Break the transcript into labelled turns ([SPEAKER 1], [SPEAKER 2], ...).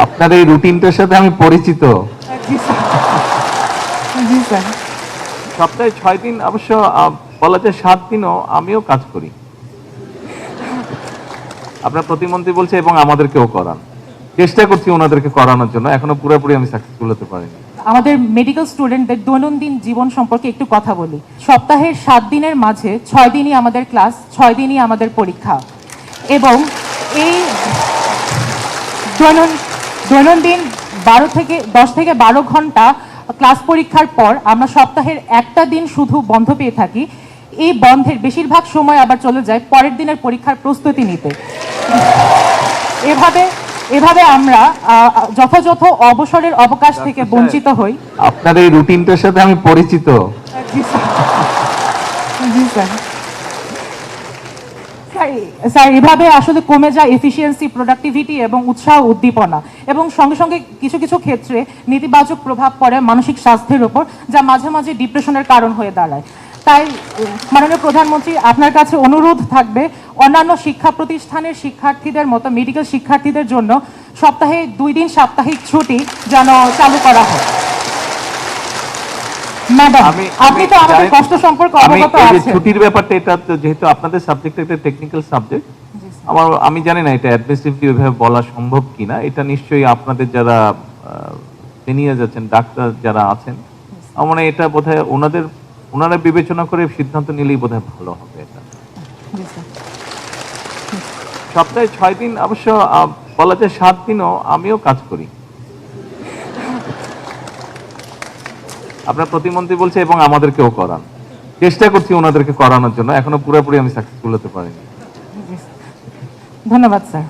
[SPEAKER 1] আপনার এই রুটিনটার সাথে আমি পরিচিত।
[SPEAKER 2] জি স্যার। জি স্যার।
[SPEAKER 1] সপ্তাহে 6 দিন, অবশ্য বলা যায় 7 দিনও আমিও কাজ করি। আপনার প্রতিমন্ত্রী বলছে এবং আমাদেরকেও করান। চেষ্টা করছি ওনাদেরকে করানোর জন্য, এখনো পুরোপুরি আমি সাকসেসফুল হতে পারিনি।
[SPEAKER 2] আমাদের মেডিকেল স্টুডেন্টদের দৈনন্দিন জীবন সম্পর্কে একটু কথা বলি। সপ্তাহের 7 দিনের মাঝে 6 দিনই আমাদের ক্লাস, 6 দিনই আমাদের পরীক্ষা। এবং এই দৈনন্দিন 10 থেকে 12 ঘন্টা ক্লাস পরীক্ষার পর আমরা সপ্তাহের একটা দিন শুধু বন্ধ পেয়ে থাকি। এই বন্ধের বেশিরভাগ সময় আবার চলে যায় পরের দিনের পরীক্ষার প্রস্তুতি নিতে। এভাবে আমরা যথাযথ অবসরের অবকাশ থেকে বঞ্চিত হই।
[SPEAKER 1] আপনার এই রুটিনটার সাথে আমি পরিচিত।
[SPEAKER 2] জি স্যার। জি স্যার। স্যার, এভাবে আসলে কমে যায় এফিসিয়েন্সি, প্রোডাক্টিভিটি এবং উৎসাহ উদ্দীপনা, এবং সঙ্গে সঙ্গে কিছু কিছু ক্ষেত্রে নেতিবাচক প্রভাব পড়ে মানসিক স্বাস্থ্যের উপর, যা মাঝে মাঝে ডিপ্রেশনের কারণ হয়ে দাঁড়ায়। তাই মাননীয় প্রধানমন্ত্রী, আপনার কাছে অনুরোধ থাকবে অন্যান্য শিক্ষা প্রতিষ্ঠানের শিক্ষার্থীদের মতো মেডিকেল শিক্ষার্থীদের জন্য সপ্তাহে 2 দিন সাপ্তাহিক ছুটি যেন চালু করা হয়। ম্যাডাম, আপনি তো আমাদের কষ্ট সম্পর্কে অবগত আছেন।
[SPEAKER 1] ছুটির ব্যাপারটা, এটা তো যেহেতু আপনাদের সাবজেক্ট একটা টেকনিক্যাল সাবজেক্ট, আমি জানি না এটা অ্যাডমিনিস্ট্রেটিভলি ওইভাবে বলা সম্ভব কিনা। এটা নিশ্চয়ই আপনাদের যারা সিনিয়র আছেন, ডাক্তার যারা আছেন, আমার মনে হয় এটা বোধহয় ওনারা বিবেচনা করে সিদ্ধান্ত নিলেই বোধহয় ভালো হবে। এটা সপ্তাহে 6 দিন, অবশ্য বলা যায় 7 দিনও আমিও কাজ করি। আপনার প্রতিমন্ত্রী বলছে এবং আমাদেরকেও করান। চেষ্টা করছি ওনাদেরকে করানোর জন্য, এখনো পুরোপুরি আমি সাকসেসফুল হতে পারিনি।
[SPEAKER 2] ধন্যবাদ স্যার।